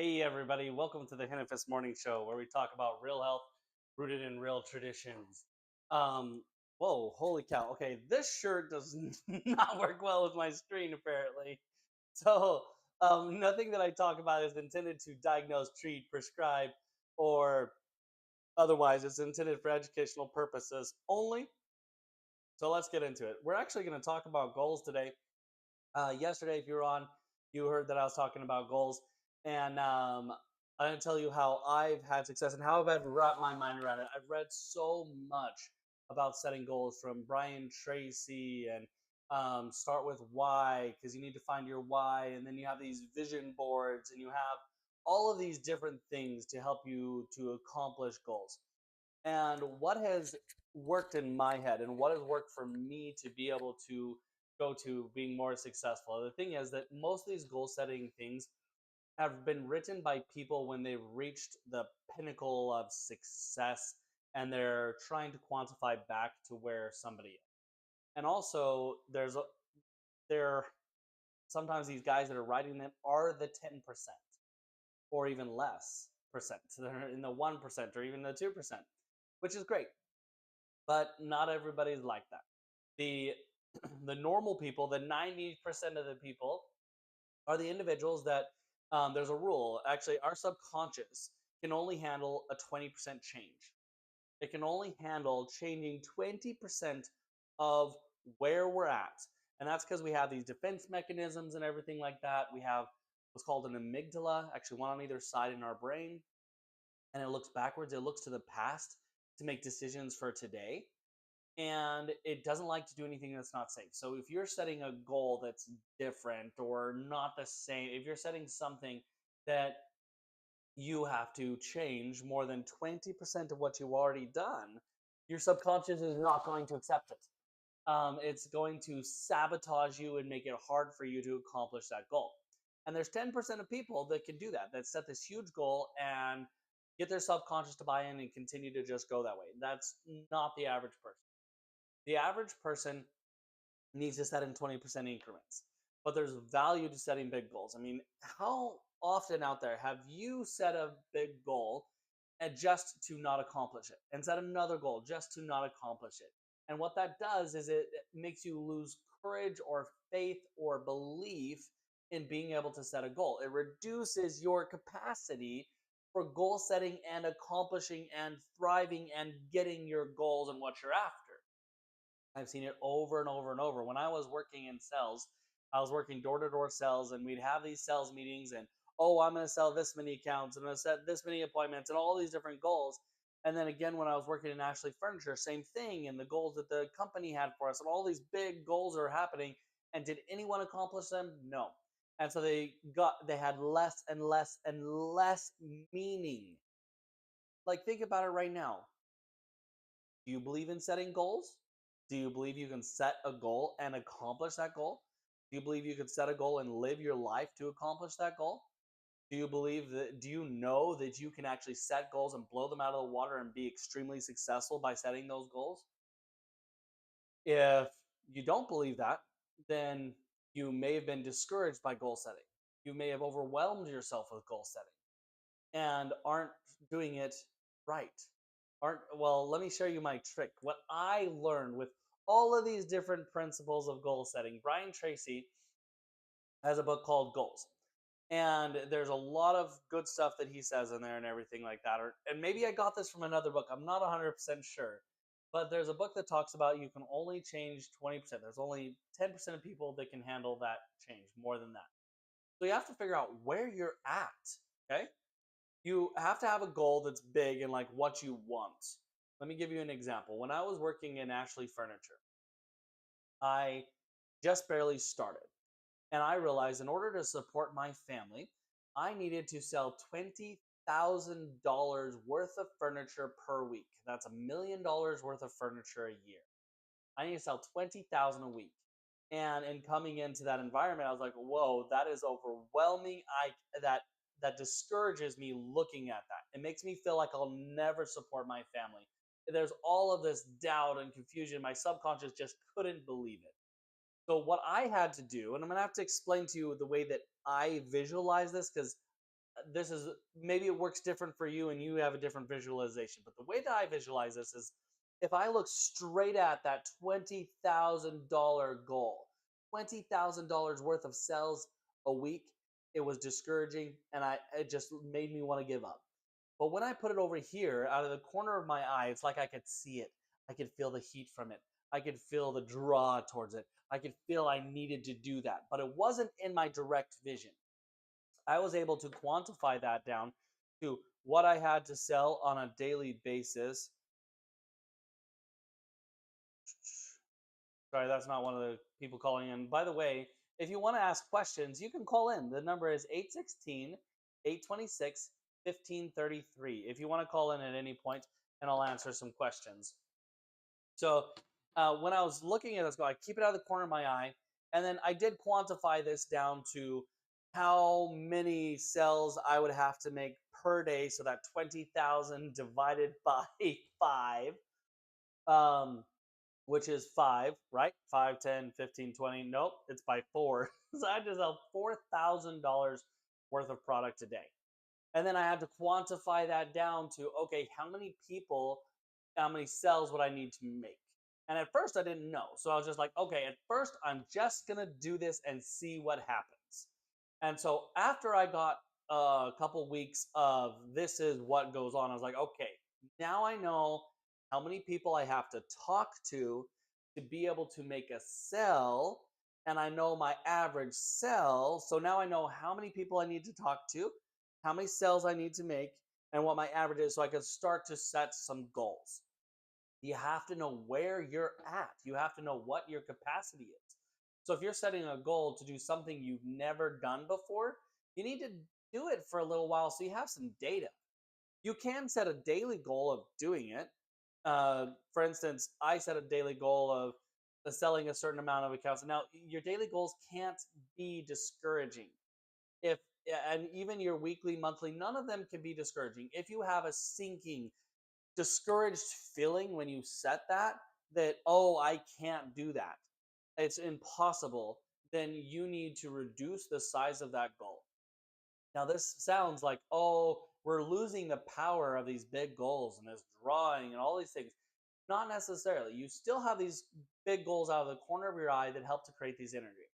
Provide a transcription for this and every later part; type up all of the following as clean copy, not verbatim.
Hey everybody, welcome to the Hennefest Morning Show where we talk about real health rooted in real traditions. Um, Whoa, holy cow. Okay, this shirt does not work well with my screen apparently. So, nothing that I talk about is intended to diagnose, treat, prescribe, or otherwise. It's intended for educational purposes only. So, let's get into it. We're actually going to talk about goals today. Yesterday, if you were on, you heard that I was talking about goals, and I'm going to tell you how I've had success and how I've had to wrap my mind around it. I've read so much about setting goals from Brian Tracy and start with why, because you need to find your why, and then you have these vision boards, and you have all of these different things to help you to accomplish goals. And what has worked in my head and what has worked for me to be able to go to being more successful. The thing is that most of these goal setting things have been written by people when they've reached the pinnacle of success and they're trying to quantify back to where somebody is. And also there sometimes these guys that are writing them are the 10% or even less percent. So they're in the 1% or even the 2%, which is great. But not everybody's like that. The the normal people, the 90% of the people are the individuals that there's a rule. Actually, our subconscious can only handle a 20% change. It can only handle changing 20% of where we're at. And that's because we have these defense mechanisms and everything like that. We have what's called an amygdala, actually one on either side in our brain, and it looks backwards. It looks to the past to make decisions for today, and it doesn't like to do anything that's not safe. So if you're setting a goal that's different or not the same, if you're setting something that you have to change more than 20% of what you've already done, your subconscious is not going to accept it. It's going to sabotage you and make it hard for you to accomplish that goal. And there's 10% of people that can do that, that set this huge goal and get their subconscious to buy in and continue to just go that way. That's not the average person. The average person needs to set in 20% increments, but there's value to setting big goals. I mean, how often out there have you set a big goal and just to not accomplish it and set another goal just to not accomplish it? And what that does is it makes you lose courage or faith or belief in being able to set a goal. It reduces your capacity for goal setting and accomplishing and thriving and getting your goals and what you're after. I've seen it over and over and over. When I was working in sales, I was working door to door sales, and we'd have these sales meetings, and oh, I'm going to sell this many accounts, and I'm going to set this many appointments, and all these different goals. And then again, when I was working in Ashley Furniture, same thing, and the goals that the company had for us, and all these big goals are happening. And did anyone accomplish them? No. And so they had less and less and less meaning. Like, think about it right now. Do you believe in setting goals? Do you believe you can set a goal and accomplish that goal? Do you believe you can set a goal and live your life to accomplish that goal? Do you know that you can actually set goals and blow them out of the water and be extremely successful by setting those goals? If you don't believe that, then you may have been discouraged by goal setting. You may have overwhelmed yourself with goal setting and aren't doing it right. Aren't Well, let me show you my trick. What I learned with all of these different principles of goal setting. Brian Tracy has a book called Goals. And there's a lot of good stuff that he says in there and everything like that. And maybe I got this from another book. I'm not 100% sure. But there's a book that talks about you can only change 20%. There's only 10% of people that can handle that change, more than that. So you have to figure out where you're at. Okay? You have to have a goal that's big and like what you want. Let me give you an example. When I was working in Ashley Furniture, I just barely started. And I realized in order to support my family, I needed to sell $20,000 worth of furniture per week. That's $1 million worth of furniture a year. I need to sell 20,000 a week. And in coming into that environment, I was like, whoa, that is overwhelming. That discourages me looking at that. It makes me feel like I'll never support my family. There's all of this doubt and confusion. My subconscious just couldn't believe it. So what I had to do, and I'm gonna have to explain to you the way that I visualize this, because this is maybe it works different for you and you have a different visualization. But the way that I visualize this is if I look straight at that $20,000 goal, $20,000 worth of sales a week, it was discouraging and it just made me want to give up. But when I put it over here out of the corner of my eye, it's like I could see it. I could feel the heat from it. I could feel the draw towards it. I could feel I needed to do that, but it wasn't in my direct vision. I was able to quantify that down to what I had to sell on a daily basis. Sorry, that's not one of the people calling in. By the way, if you want to ask questions, you can call in. The number is 816 826 1533. If you want to call in at any point, and I'll answer some questions. So when I was looking at this, I keep it out of the corner of my eye, and then I did quantify this down to how many cells I would have to make per day. So that 20,000 divided by 5, um, which is 5, right? 5, 10, 15, 20. Nope, it's by 4. So I had to sell $4,000 worth of product a day. And then I had to quantify that down to, okay, how many cells would I need to make? And at first I didn't know. So I was just like, okay, at first I'm just going to do this and see what happens. And so after I got a couple weeks of this is what goes on, I was like, okay, now I know how many people I have to talk to be able to make a sell. And I know my average sell. So now I know how many people I need to talk to, how many cells I need to make, and what my average is so I can start to set some goals. You have to know where you're at. You have to know what your capacity is. So if you're setting a goal to do something you've never done before, you need to do it for a little while so you have some data. You can set a daily goal of doing it. For instance, I set a daily goal of selling a certain amount of accounts. Now, your daily goals can't be discouraging. If and even your weekly, monthly, none of them can be discouraging. If you have a sinking, discouraged feeling when you set that oh, I can't do that, it's impossible, then you need to reduce the size of that goal. Now this sounds like, oh, we're losing the power of these big goals and this drawing and all these things. Not necessarily. You still have these big goals out of the corner of your eye that help to create these energy,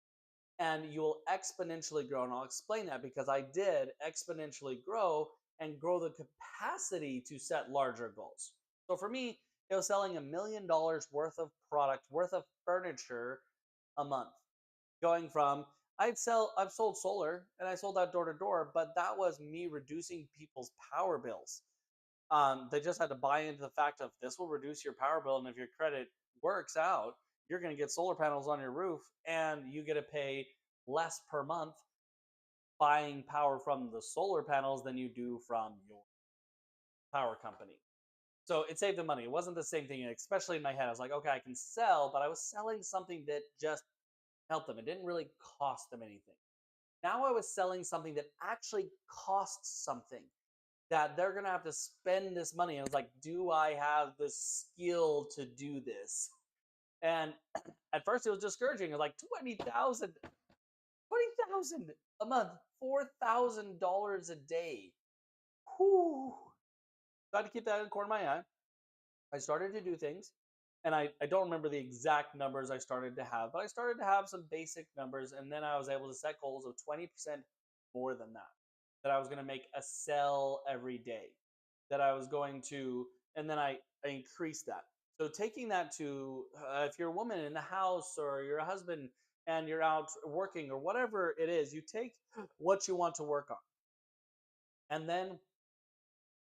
and you will exponentially grow. And I'll explain that because I did exponentially grow and grow the capacity to set larger goals. So for me, it was selling $1 million worth of product, worth of furniture a month. Going from I've sold solar and I sold that door to door, but that was me reducing people's power bills. They just had to buy into the fact of this will reduce your power bill, and if your credit works out, you're going to get solar panels on your roof, and you get to pay less per month buying power from the solar panels than you do from your power company. So it saved them money. It wasn't the same thing, especially in my head. I was like, okay, I can sell, but I was selling something that just helped them. It didn't really cost them anything. Now I was selling something that actually costs something, that they're going to have to spend this money. And I was like, do I have the skill to do this? And at first it was discouraging. It was like 20,000 a month, $4,000 a day. Whew. So I had to keep that in the corner of my eye. I started to do things, and I don't remember the exact numbers I started to have, but I started to have some basic numbers, and then I was able to set goals of 20% more than that. That I was going to make a sell every day. That I was going to, and then I increased that. So taking that to, if you're a woman in the house or you're a husband and you're out working or whatever it is, you take what you want to work on. And then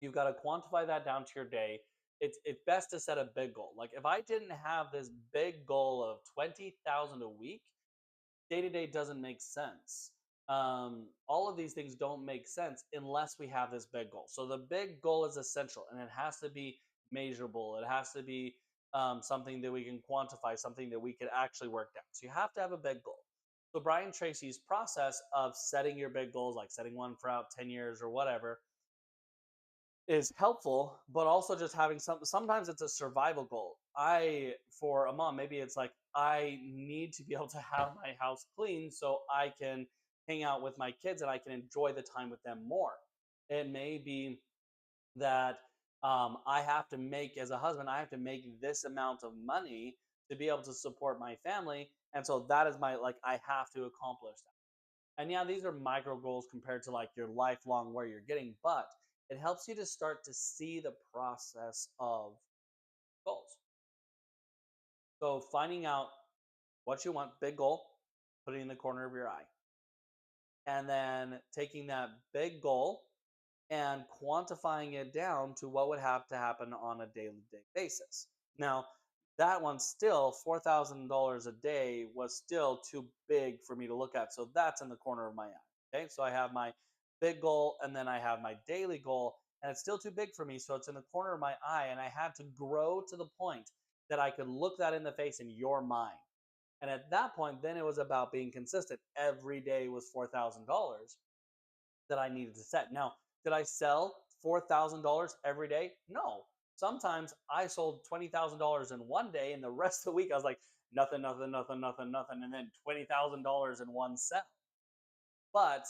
you've got to quantify that down to your day. It's best to set a big goal. Like if I didn't have this big goal of 20,000 a week, day to day doesn't make sense. All of these things don't make sense unless we have this big goal. So the big goal is essential, and it has to be measurable. It has to be something that we can quantify, something that we can actually work down. So you have to have a big goal. So Brian Tracy's process of setting your big goals, like setting one for out 10 years or whatever, is helpful, but also just having sometimes it's a survival goal. For a mom, maybe it's like I need to be able to have my house clean so I can hang out with my kids and I can enjoy the time with them more. It may be that I have to make, as a husband, I have to make this amount of money to be able to support my family. And so that is my, like, I have to accomplish that. And yeah, these are micro goals compared to like your lifelong where you're getting, but it helps you to start to see the process of goals. So finding out what you want, big goal, putting it in the corner of your eye. And then taking that big goal and quantifying it down to what would have to happen on a daily day basis. Now, that one still $4,000 a day was still too big for me to look at. So that's in the corner of my eye. Okay. So I have my big goal and then I have my daily goal, and it's still too big for me. So it's in the corner of my eye, and I had to grow to the point that I could look that in the face in your mind. And at that point, then it was about being consistent. Every day was $4,000 that I needed to set. Now, did I sell $4,000 every day? No. Sometimes I sold $20,000 in one day, and the rest of the week I was like, nothing, nothing, nothing, nothing, nothing, and then $20,000 in one sell. But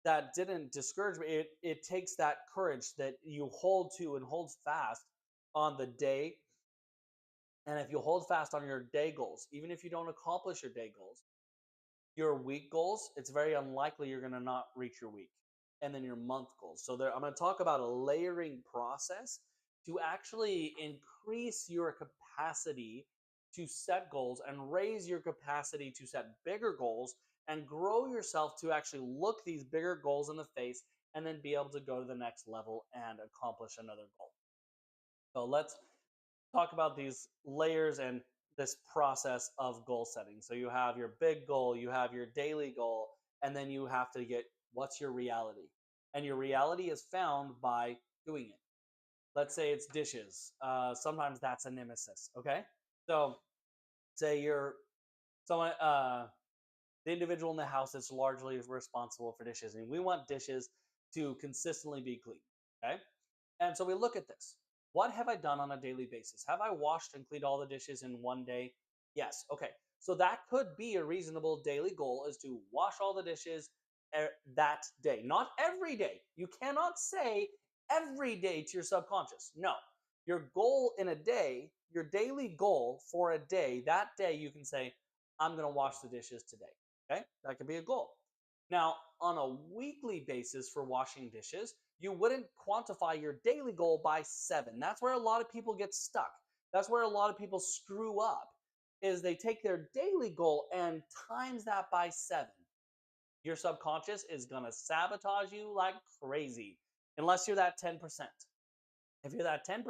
that didn't discourage me. It takes that courage that you hold to and hold fast on the day. And if you hold fast on your day goals, even if you don't accomplish your day goals, your week goals, it's very unlikely you're going to not reach your week. And then your month goals. So there, I'm going to talk about a layering process to actually increase your capacity to set goals and raise your capacity to set bigger goals and grow yourself to actually look these bigger goals in the face and then be able to go to the next level and accomplish another goal. So let's talk about these layers and this process of goal setting. So you have your big goal, you have your daily goal, and then you have to get what's your reality. And your reality is found by doing it. Let's say it's dishes. Sometimes that's a nemesis. Okay, so say you're someone, the individual in the house that's largely responsible for dishes, and we want dishes to consistently be clean. Okay, and so we look at this. What have I done on a daily basis? Have I washed and cleaned all the dishes in one day? Yes. Okay. So that could be a reasonable daily goal, is to wash all the dishes that day. Not every day. You cannot say every day to your subconscious. No. Your goal in a day, your daily goal for a day, that day you can say, I'm going to wash the dishes today. Okay? That could be a goal. Now, on a weekly basis for washing dishes, you wouldn't quantify your daily goal by 7. That's where a lot of people get stuck. That's where a lot of people screw up, is they take their daily goal and times that by 7. Your subconscious is going to sabotage you like crazy unless you're that 10%. If you're that 10%,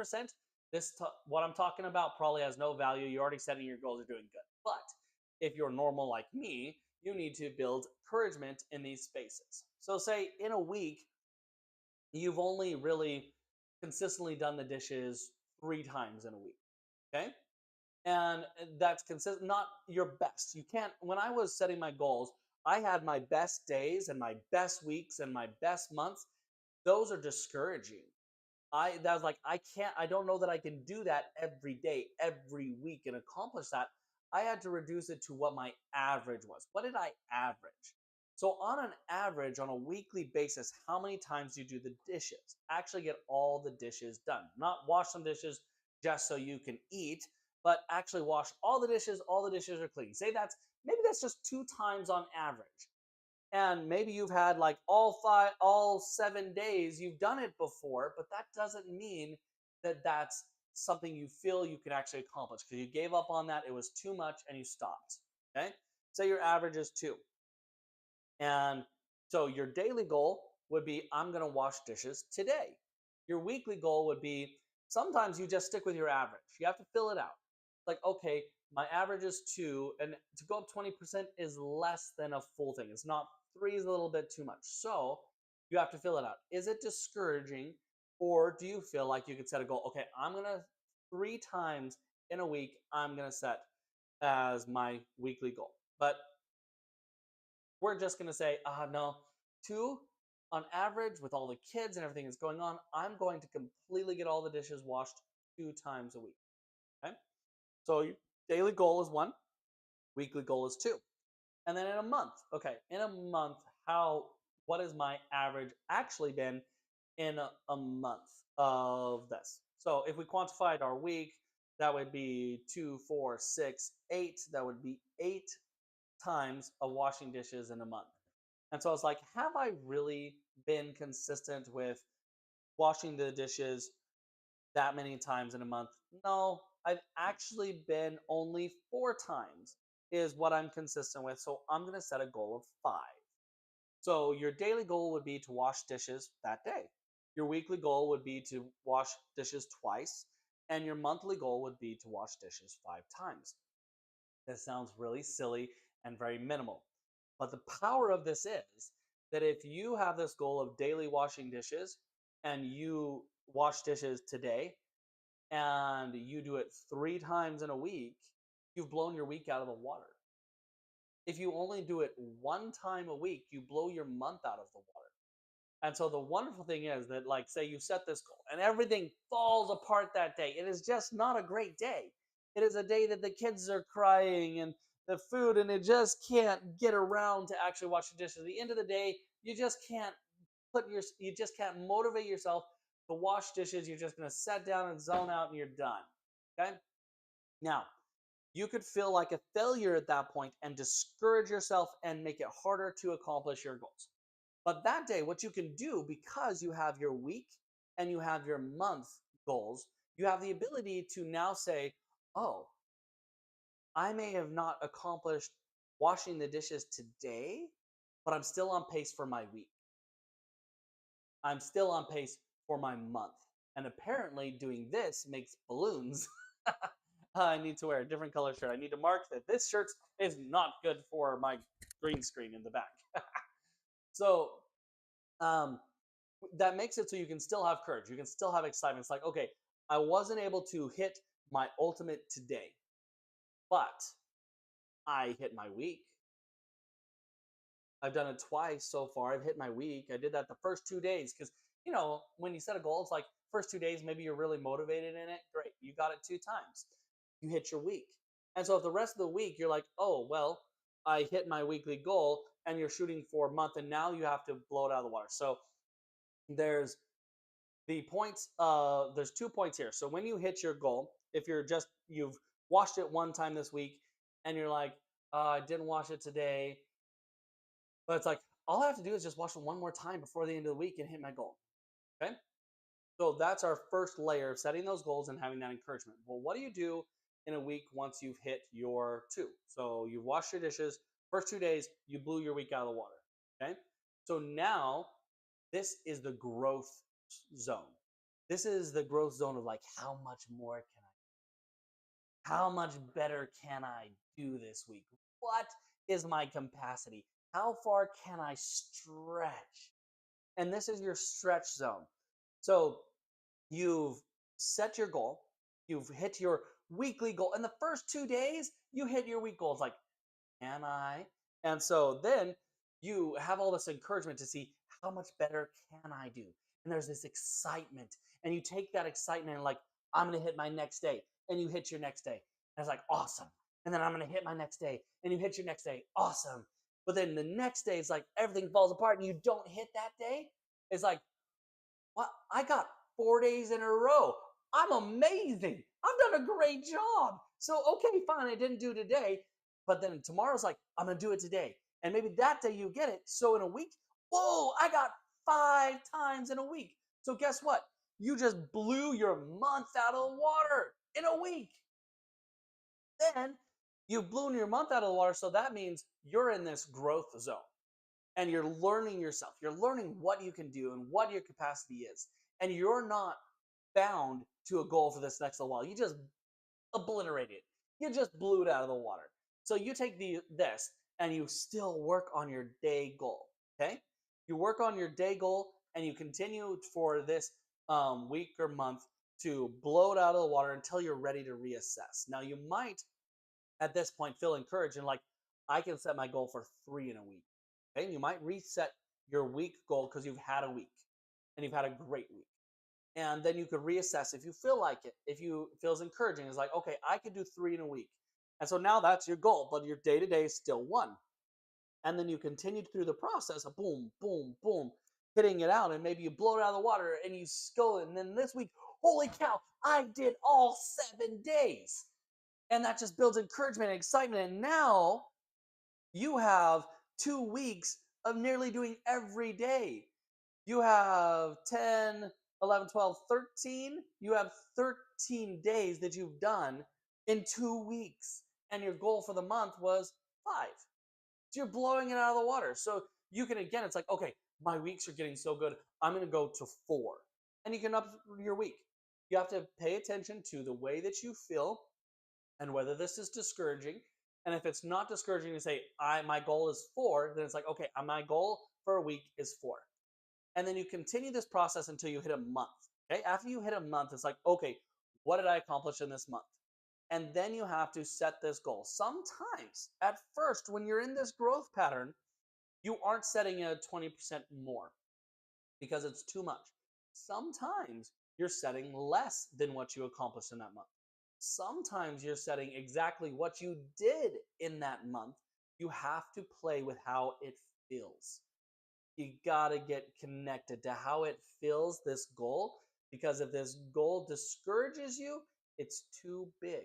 what I'm talking about probably has no value. You're already setting your goals, you're doing good. But if you're normal like me, you need to build encouragement in these spaces. So say in a week, you've only really consistently done the dishes 3 times in a week. Okay. And that's consistent, not your best. You can't, when I was setting my goals, I had my best days and my best weeks and my best months. Those are discouraging. That was like, I don't know that I can do that every day, every week and accomplish that. I had to reduce it to what my average was. What did I average? So on an average, on a weekly basis, how many times do you do the dishes? Actually get all the dishes done. Not wash some dishes just so you can eat, but actually wash all the dishes are clean. Say maybe that's just 2 times on average. And maybe you've had like all 7 days you've done it before, but that doesn't mean that that's something you feel you can actually accomplish, because you gave up on that, it was too much, and you stopped. Okay, say your average is 2. And so your daily goal would be, I'm going to wash dishes today. Your weekly goal would be, sometimes you just stick with your average. You have to fill it out. Like, okay, my average is 2, and to go up 20% is less than a full thing. It's not, 3 is a little bit too much. So you have to fill it out. Is it discouraging, or do you feel like you could set a goal? Okay, I'm going to 3 times in a week, I'm going to set as my weekly goal. But we're just going to say, no, 2 on average with all the kids and everything that's going on, I'm going to completely get all the dishes washed 2 times a week. Okay. So your daily goal is 1, weekly goal is 2. And then in a month, okay, in a month, how what has my average actually been in a month of this. So if we quantified our week, that would be 2, 4, 6, 8. That would be 8 times of washing dishes in a month. And so I was like, have I really been consistent with washing the dishes that many times in a month? No, I've actually been only 4 times is what I'm consistent with. So I'm going to set a goal of 5. So your daily goal would be to wash dishes that day. Your weekly goal would be to wash dishes twice. And your monthly goal would be to wash dishes 5 times. This sounds really silly and very minimal. But the power of this is that if you have this goal of daily washing dishes and you wash dishes today and you do it 3 times in a week, you've blown your week out of the water. If you only do it 1 time a week, you blow your month out of the water. And so the wonderful thing is that, like, say you set this goal and everything falls apart that day. It is just not a great day. It is a day that the kids are crying and the food, and it just can't get around to actually wash the dishes. At the end of the day, you just can't motivate yourself to wash dishes. You're just going to sit down and zone out and you're done. Okay. Now, you could feel like a failure at that point and discourage yourself and make it harder to accomplish your goals. But that day, what you can do, because you have your week and you have your month goals, you have the ability to now say, oh, I may have not accomplished washing the dishes today, but I'm still on pace for my week. I'm still on pace for my month. And apparently, doing this makes balloons. I need to wear a different color shirt. I need to mark that this shirt is not good for my green screen in the back. So, um, that makes it so you can still have courage. You can still have excitement. It's like, okay, I wasn't able to hit my ultimate today, but I hit my week. I've done it twice so far. I've hit my week. I did that the first 2 days because, when you set a goal, it's like first 2 days, maybe you're really motivated in it. Great. You got it 2 times. You hit your week. And so if the rest of the week you're like, oh, well, I hit my weekly goal and you're shooting for a month and now you have to blow it out of the water. So there's there's 2 points here. So when you hit your goal, if you've washed it 1 time this week and you're like, I didn't wash it today, but it's like, all I have to do is just wash it one more time before the end of the week and hit my goal. Okay. So that's our first layer of setting those goals and having that encouragement. Well, what do you do in a week once you've hit your 2? So you've washed your dishes, first 2 days, you blew your week out of the water. Okay. So now this is the growth zone. This is the growth zone of like, how much better can I do this week? What is my capacity? How far can I stretch? And this is your stretch zone. So you've set your goal, you've hit your weekly goal. In the first 2 days, you hit your week goals. Like, can I? And so then you have all this encouragement to see how much better can I do? And there's this excitement. And you take that excitement and like, I'm going to hit my next day. And you hit your next day. And it's like, awesome. And then I'm going to hit my next day. And you hit your next day. Awesome. But then the next day is like everything falls apart and you don't hit that day. It's like, what? I got 4 days in a row. I'm amazing. I've done a great job. So, okay, fine, I didn't do today. But then tomorrow's like, I'm going to do it today. And maybe that day you get it. So in a week, whoa, I got 5 times in a week. So guess what? You just blew your month out of the water in a week. Then you've blown your month out of the water. So that means you're in this growth zone and you're learning yourself. You're learning what you can do and what your capacity is. And you're not bound to a goal for this next little while. You just obliterate it. You just blew it out of the water. So you take this and you still work on your day goal. Okay? You work on your day goal and you continue for this week or month to blow it out of the water until you're ready to reassess. Now you might at this point feel encouraged and like, I can set my goal for 3 in a week. Okay, you might reset your week goal because you've had a week and you've had a great week. And then you could reassess if you feel like it, if you feels encouraging. It's like, okay, I could do 3 in a week. And so now that's your goal, but your day-to-day is still 1. And then you continued through the process of boom, boom, boom, hitting it out, and maybe you blow it out of the water and you go, and then this week, holy cow, I did all 7 days. And that just builds encouragement and excitement. And now you have 2 weeks of nearly doing every day. You have 10, 11, 12, 13. You have 13 days that you've done in 2 weeks. And your goal for the month was 5. So you're blowing it out of the water. So you can, again, it's like, okay, my weeks are getting so good. I'm going to go to 4. And you can up your week. You have to pay attention to the way that you feel and whether this is discouraging. And if it's not discouraging to say, my goal is 4, then it's like, okay, my goal for a week is 4. And then you continue this process until you hit a month. Okay. After you hit a month, it's like, okay, what did I accomplish in this month? And then you have to set this goal. Sometimes at first, when you're in this growth pattern, you aren't setting a 20% more because it's too much. Sometimes you're setting less than what you accomplished in that month. Sometimes you're setting exactly what you did in that month. You have to play with how it feels. You got to get connected to how it feels, this goal, because if this goal discourages you, it's too big.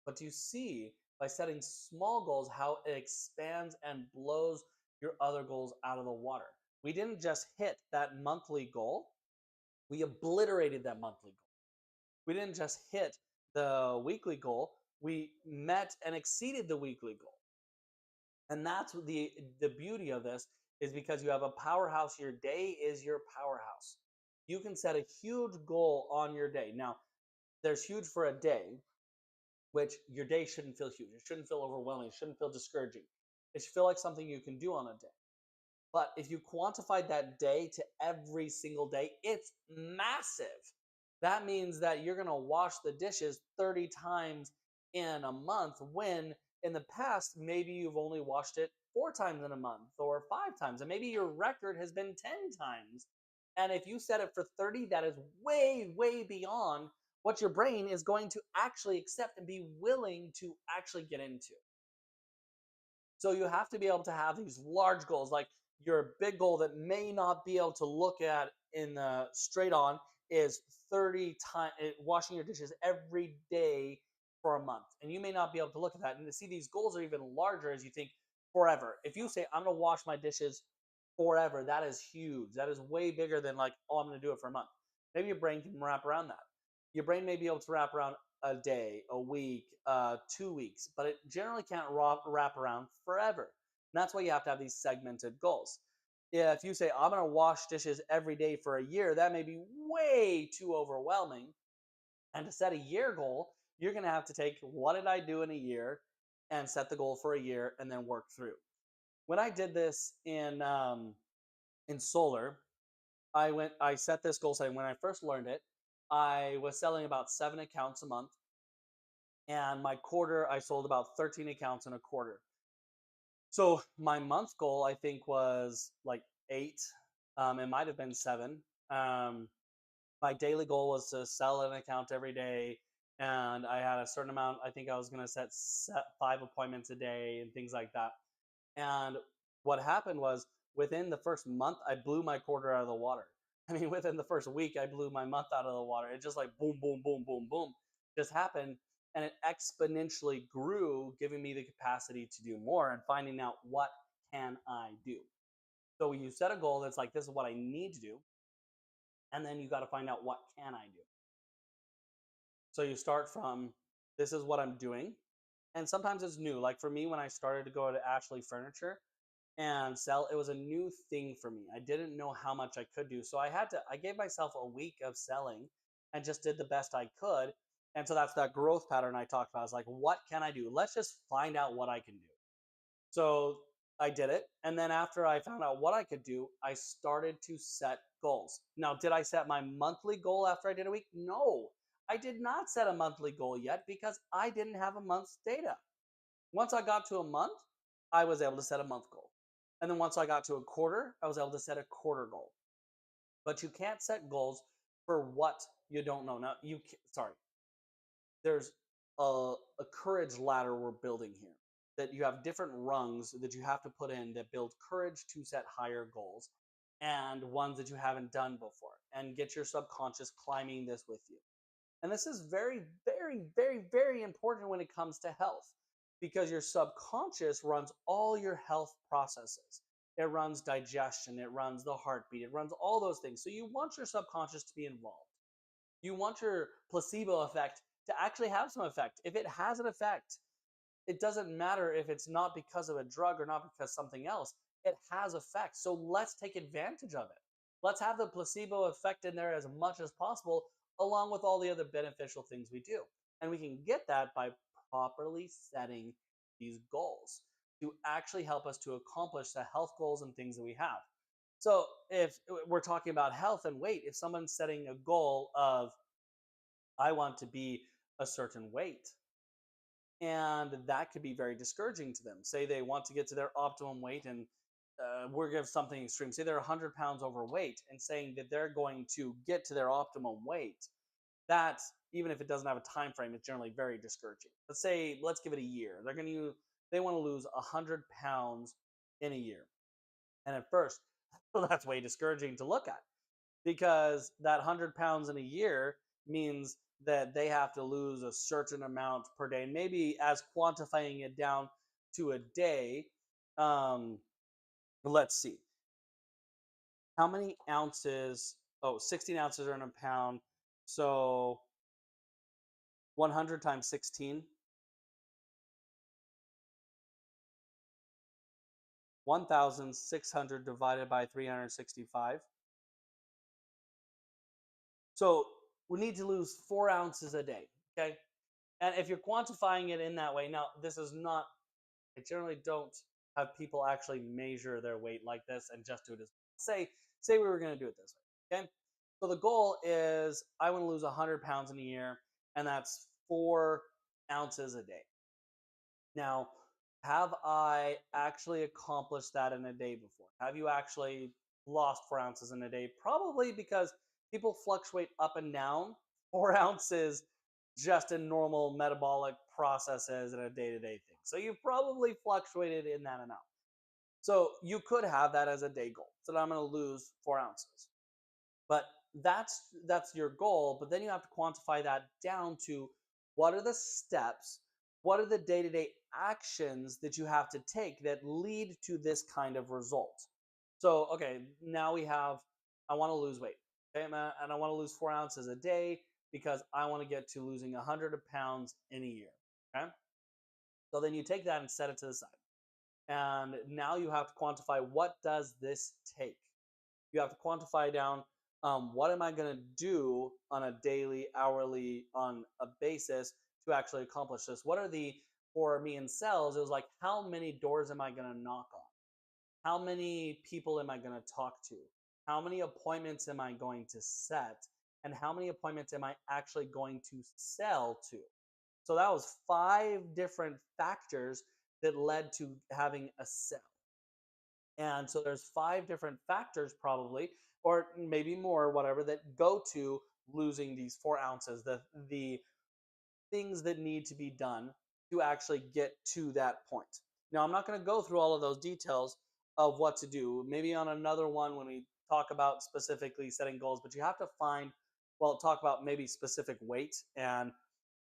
But you see by setting small goals how it expands and blows your other goals out of the water. We didn't just hit that monthly goal, we obliterated that monthly goal. We didn't just hit the weekly goal, we met and exceeded the weekly goal. And that's what the beauty of this is, because you have a powerhouse. Your day is your powerhouse. You can set a huge goal on your day. Now, there's huge for a day, which your day shouldn't feel huge. It shouldn't feel overwhelming. It shouldn't feel discouraging. It should feel like something you can do on a day. But if you quantify that day to every single day, it's massive. That means that you're going to wash the dishes 30 times in a month, when in the past, maybe you've only washed it 4 times in a month or 5 times. And maybe your record has been 10 times. And if you set it for 30, that is way, way beyond what your brain is going to actually accept and be willing to actually get into. So you have to be able to have these large goals, like your big goal that may not be able to look at in the straight on is 30 times washing your dishes every day for a month. And you may not be able to look at that. And to see, these goals are even larger as you think forever. If you say, I'm going to wash my dishes forever, that is huge. That is way bigger than like, oh, I'm going to do it for a month. Maybe your brain can wrap around that. Your brain may be able to wrap around a day, a week, 2 weeks, but it generally can't wrap around forever. And that's why you have to have these segmented goals. If you say, I'm going to wash dishes every day for a year, that may be way too overwhelming. And to set a year goal, you're going to have to take, what did I do in a year, and set the goal for a year and then work through. When I did this in solar, I set this goal setting. When I first learned it, I was selling about 7 accounts a month, and my quarter, I sold about 13 accounts in a quarter. So my month goal, I think, was like 8. It might have been 7. My daily goal was to sell an account every day, and I had a certain amount. I think I was going to set 5 appointments a day and things like that. And what happened was, within the first month, I blew my quarter out of the water. I mean, within the first week, I blew my month out of the water. It just like boom, boom, boom, boom, boom, just happened. And it exponentially grew, giving me the capacity to do more and finding out, what can I do? So you set a goal that's like, this is what I need to do. And then you got to find out, what can I do? So you start from, this is what I'm doing. And sometimes it's new. Like for me, when I started to go to Ashley Furniture and sell, it was a new thing for me. I didn't know how much I could do. So I gave myself a week of selling and just did the best I could. And so that's that growth pattern I talked about. I was like, what can I do? Let's just find out what I can do. So I did it. And then after I found out what I could do, I started to set goals. Now, did I set my monthly goal after I did a week? No, I did not set a monthly goal yet, because I didn't have a month's data. Once I got to a month, I was able to set a month goal. And then once I got to a quarter, I was able to set a quarter goal. But you can't set goals for what you don't know. Now, there's a courage ladder we're building here. that you have different rungs that you have to put in that build courage to set higher goals and ones that you haven't done before, and get your subconscious climbing this with you. And this is very, very, very, very important when it comes to health, because your subconscious runs all your health processes. It runs digestion, it runs the heartbeat, it runs all those things. So you want your subconscious to be involved. You want your placebo effect to actually have some effect. If it has an effect, it doesn't matter if it's not because of a drug or not because something else. It has effect. So let's take advantage of it. Let's have the placebo effect in there as much as possible, along with all the other beneficial things we do. And we can get that by properly setting these goals to actually help us to accomplish the health goals and things that we have. So if we're talking about health and weight, if someone's setting a goal of, I want to be a certain weight, and that could be very discouraging to them. Say they want to get to their optimum weight, and we're give something extreme. Say they're 100 pounds overweight, and saying that they're going to get to their optimum weight. That, even if it doesn't have a time frame, is generally very discouraging. Let's give it a year. They want to lose 100 pounds in a year, and at first, well, that's way discouraging to look at, because that 100 pounds in a year means that they have to lose a certain amount per day. And maybe as quantifying it down to a day, um, let's see, how many ounces? Oh, 16 ounces are in a pound. So 100 times 16, 1,600 divided by 365. So we need to lose 4 ounces a day. Okay. And if you're quantifying it in that way, now this is not, I generally don't have people actually measure their weight like this and just do it as, say we were going to do it this way. Okay. So the goal is, I want to lose 100 pounds in a year, and that's 4 ounces a day. Now, have I actually accomplished that in a day before? Have you actually lost 4 ounces in a day? Probably, because people fluctuate up and down 4 ounces just in normal metabolic processes in a day to day thing. So you've probably fluctuated in that amount. So you could have that as a day goal. So I'm going to lose 4 ounces. But that's your goal, but then you have to quantify that down to, what are the steps, what are the day-to-day actions that you have to take that lead to this kind of result. So okay, now we have, I want to lose weight, okay, and I want to lose 4 ounces a day, because I want to get to losing 100 pounds in a year. Okay, so then you take that and set it to the side, and now you have to quantify, what does this take. You have to quantify down, what am I going to do on a daily, hourly, on a basis to actually accomplish this. What are the, for me in sales, it was like, how many doors am I going to knock on? How many people am I going to talk to? How many appointments am I going to set? And how many appointments am I actually going to sell to? So that was 5 different factors that led to having a sale. And so there's 5 different factors, probably, or maybe more, whatever, that go to losing these 4 ounces. The things that need to be done to actually get to that point. Now, I'm not going to go through all of those details of what to do. Maybe on another one when we talk about specifically setting goals, but you have to find, well, talk about maybe specific weight, and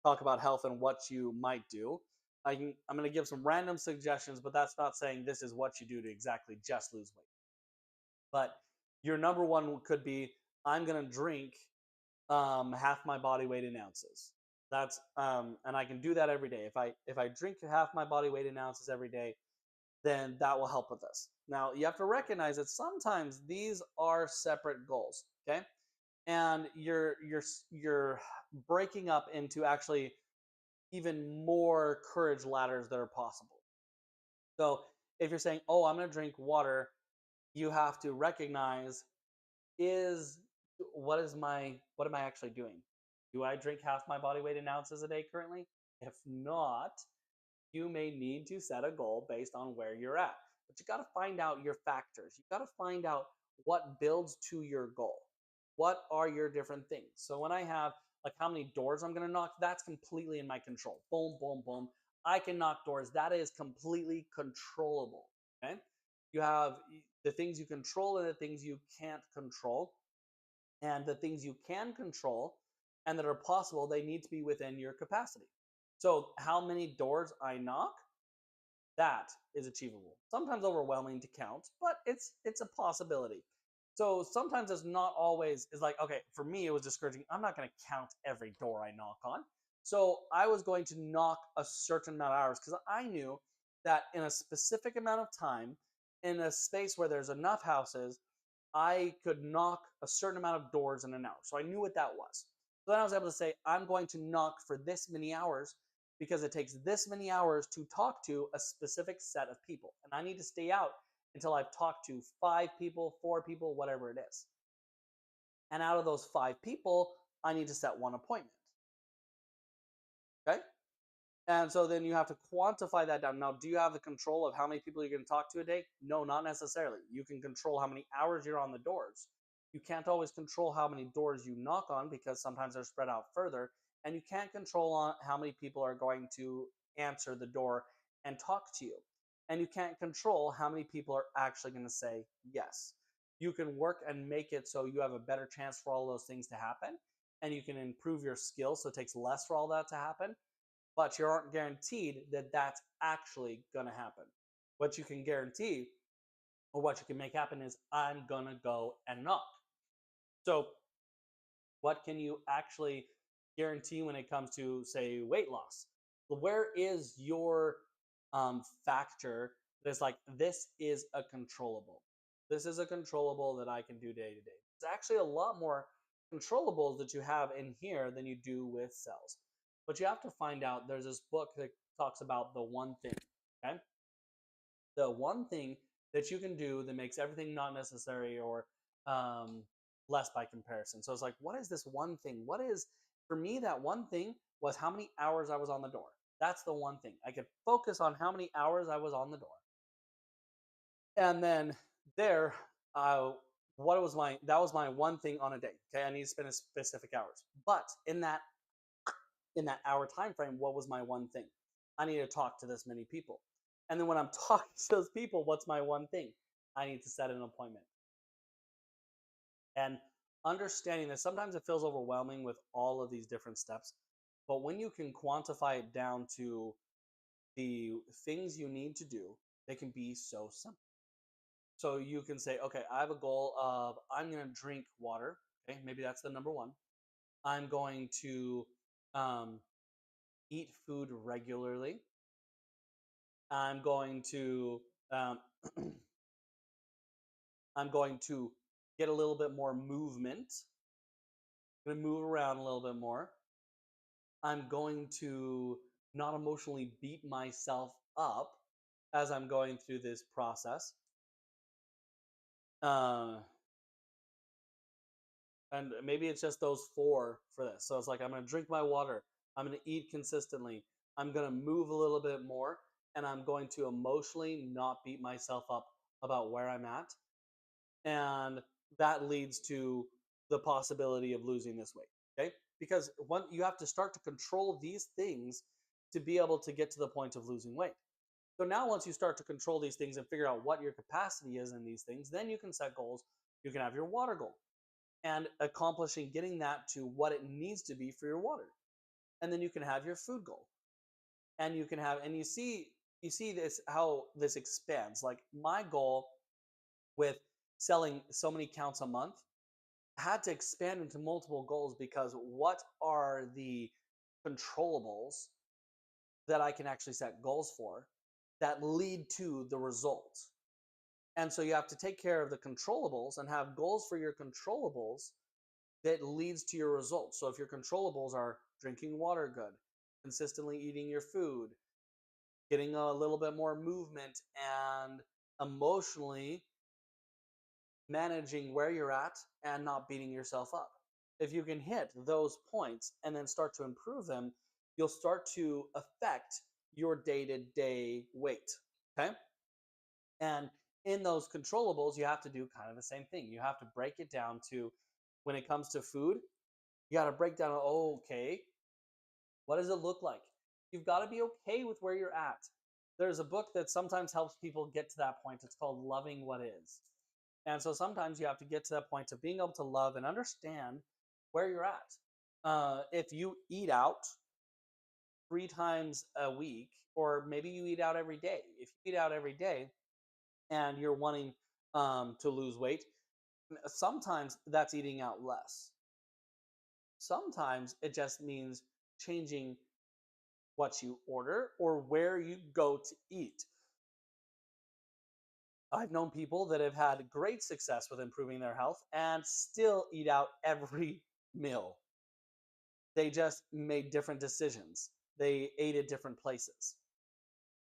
talk about health and what you might do. I'm going to give some random suggestions, but that's not saying this is what you do to exactly just lose weight. But your number one could be, I'm going to drink half my body weight in ounces. That's and I can do that every day. If I drink half my body weight in ounces every day, then that will help with this. Now you have to recognize that sometimes these are separate goals, okay? And you're breaking up into actually even more courage ladders that are possible. So if you're saying, "Oh, I'm going to drink water," you have to recognize, is what am I actually doing? Do I drink half my body weight in ounces a day currently? If not, you may need to set a goal based on where you're at. But you got to find out your factors. You got to find out what builds to your goal. What are your different things? So when I have, like, how many doors I'm going to knock, that's completely in my control. Boom, boom, boom. I can knock doors. That is completely controllable. Okay. You have the things you control and the things you can't control. And the things you can control and that are possible, they need to be within your capacity. So, how many doors I knock, that is achievable. Sometimes overwhelming to count, but it's a possibility. So sometimes it's not always is like, okay, for me it was discouraging. I'm not going to count every door I knock on. So I was going to knock a certain amount of hours because I knew that in a specific amount of time, in a space where there's enough houses, I could knock a certain amount of doors in an hour. So I knew what that was. So then I was able to say, I'm going to knock for this many hours because it takes this many hours to talk to a specific set of people. And I need to stay out until I've talked to 5 people, 4 people, whatever it is. And out of those 5 people, I need to set one appointment. Okay? And so then you have to quantify that down. Now, do you have the control of how many people you're going to talk to a day? No, not necessarily. You can control how many hours you're on the doors. You can't always control how many doors you knock on because sometimes they're spread out further. And you can't control on how many people are going to answer the door and talk to you. And you can't control how many people are actually going to say yes. You can work and make it so you have a better chance for all those things to happen. And you can improve your skills so it takes less for all that to happen, but you aren't guaranteed that that's actually going to happen. What you can guarantee or what you can make happen is I'm going to go and knock. So, what can you actually guarantee when it comes to, say, weight loss? Where is your factor that's like, this is a controllable? This is a controllable that I can do day to day. There's actually a lot more controllables that you have in here than you do with cells. But you have to find out, there's this book that talks about the one thing, okay? The one thing that you can do that makes everything not necessary or um, less by comparison. So it's like, what is this one thing? What is, for me, that one thing was how many hours I was on the door. That's the one thing. I could focus on how many hours I was on the door. And then there, what was that was my one thing on a day. Okay, I need to spend a specific hours. But in that hour time frame, what was my one thing? I need to talk to this many people. And then when I'm talking to those people, what's my one thing? I need to set an appointment. And understanding that sometimes it feels overwhelming with all of these different steps. But when you can quantify it down to the things you need to do, they can be so simple. So you can say, okay, I have a goal of I'm going to drink water. Okay, maybe that's the number one. I'm going to um, eat food regularly. I'm going to um, I'm going to get a little bit more movement. I'm going to move around a little bit more. I'm going to not emotionally beat myself up as I'm going through this process. Uh, and maybe it's just those four for this. So it's like, I'm going to drink my water. I'm going to eat consistently. I'm going to move a little bit more. And I'm going to emotionally not beat myself up about where I'm at. And that leads to the possibility of losing this weight. Okay. Because you have to start to control these things to be able to get to the point of losing weight. So now once you start to control these things and figure out what your capacity is in these things, then you can set goals. You can have your water goal and accomplishing getting that to what it needs to be for your water. And then you can have your food goal. And you can have, and you see this, how this expands. Like my goal with selling so many counts a month had to expand into multiple goals because what are the controllables that I can actually set goals for that lead to the results? And so you have to take care of the controllables and have goals for your controllables that leads to your results. So if your controllables are drinking water good, consistently eating your food, getting a little bit more movement, and emotionally managing where you're at and not beating yourself up. If you can hit those points and then start to improve them, you'll start to affect your day to day weight. Okay. And in those controllables, you have to do kind of the same thing. You have to break it down to, when it comes to food, you got to break down, oh, okay, what does it look like? You've got to be okay with where you're at. There's a book that sometimes helps people get to that point. It's called Loving What Is. And so sometimes you have to get to that point of being able to love and understand where you're at. If you eat out 3 times a week, or maybe you eat out every day, if you eat out every day and you're wanting to lose weight, sometimes that's eating out less. Sometimes it just means changing what you order or where you go to eat. I've known people that have had great success with improving their health and still eat out every meal. They just made different decisions. They ate at different places.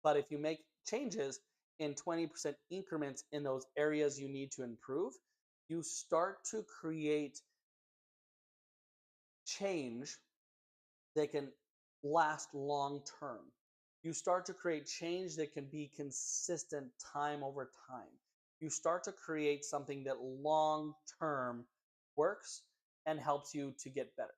But if you make changes in 20% increments in those areas you need to improve, you start to create change that can last long term. You start to create change that can be consistent time over time. You start to create something that long term works and helps you to get better.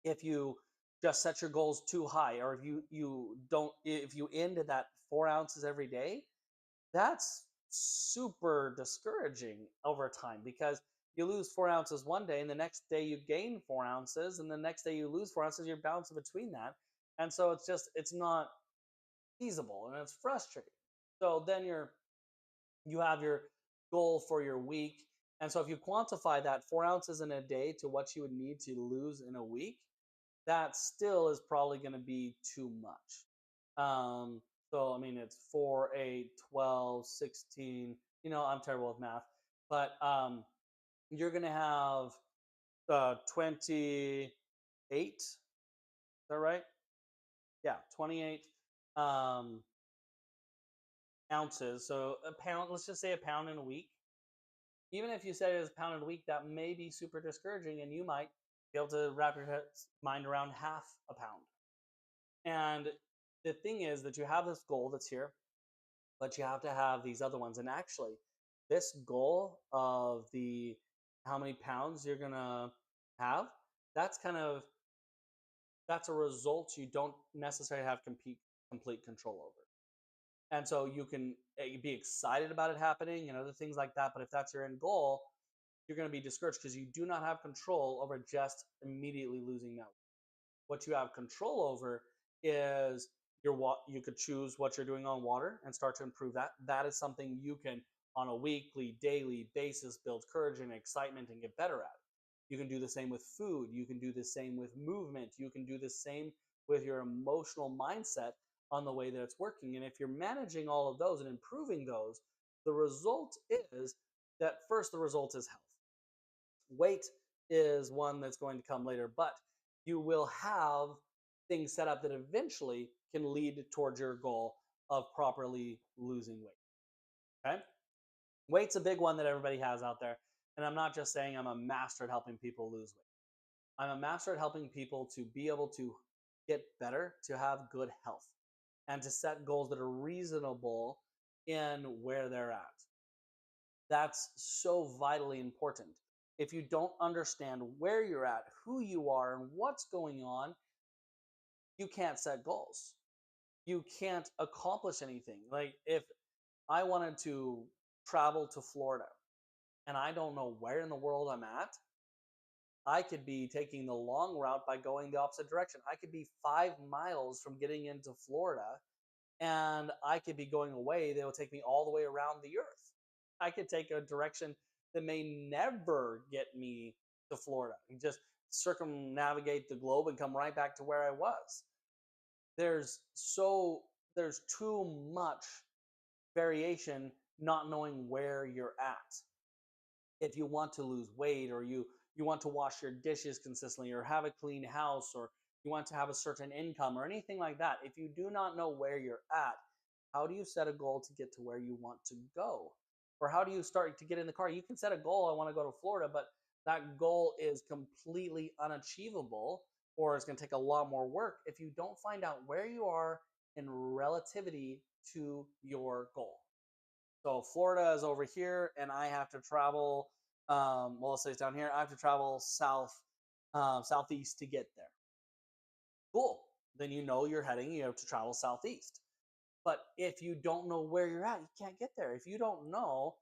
If you just set your goals too high, or if you end at that 4 ounces every day, that's super discouraging over time, because you lose 4 ounces one day and the next day you gain 4 ounces and the next day you lose 4 ounces. You're bouncing between that. And so it's not feasible and it's frustrating. So then you have your goal for your week. And so if you quantify that 4 ounces in a day to what you would need to lose in a week, that still is probably going to be too much. So, I mean, it's 4, 8, 12, 16. I'm terrible with math, but you're going to have 28. Is that right? Yeah, 28 um, ounces. So a pound, let's just say a pound in a week. Even if you said it as a pound in a week, that may be super discouraging, and you might be able to wrap your mind around half a pound. And the thing is that you have this goal that's here, but you have to have these other ones. And actually, this goal of the how many pounds you're gonna have, that's kind of that's a result you don't necessarily have complete control over. And so you can be excited about it happening and other things like that. But if that's your end goal, you're going to be discouraged because you do not have control over just immediately losing that. What you have control over is you could choose what you're doing on water and start to improve that. That is something you can, on a weekly, daily basis, build courage and excitement and get better at. You can do the same with food. You can do the same with movement. You can do the same with your emotional mindset on the way that it's working. And if you're managing all of those and improving those, the result is that first, the result is health. Weight is one that's going to come later, but you will have things set up that eventually can lead towards your goal of properly losing weight. Okay? Weight's a big one that everybody has out there. And I'm not just saying I'm a master at helping people lose weight. I'm a master at helping people to be able to get better, to have good health, and to set goals that are reasonable in where they're at. That's so vitally important. If you don't understand where you're at, who you are, and what's going on, you can't set goals. You can't accomplish anything. Like, if I wanted to travel to Florida and I don't know where in the world I'm at, I could be taking the long route by going the opposite direction. I could be 5 miles from getting into Florida, and I could be going away that will take me all the way around the earth. I could take a direction that may never get me to Florida and just circumnavigate the globe and come right back to where I was. There's too much variation not knowing where you're at. If you want to lose weight, or you want to wash your dishes consistently, or have a clean house, or you want to have a certain income or anything like that, if you do not know where you're at, how do you set a goal to get to where you want to go? Or how do you start to get in the car? You can set a goal, I want to go to Florida, but that goal is completely unachievable, or it's going to take a lot more work if you don't find out where you are in relativity to your goal. So Florida is over here, and I have to travel. Well, let's say it's down here. I have to travel southeast to get there. Cool. then you know you're heading, you have to travel southeast. But if you don't know where you're at, you can't get there. If you don't know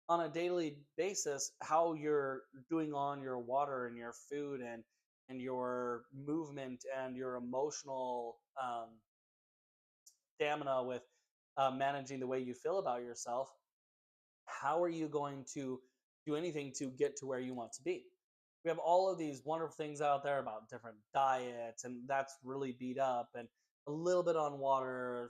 on a daily basis how you're doing on your water and your food and your movement and your emotional stamina with managing the way you feel about yourself, how are you going to do anything to get to where you want to be? We have all of these wonderful things out there about different diets, and that's really beat up, and a little bit on water,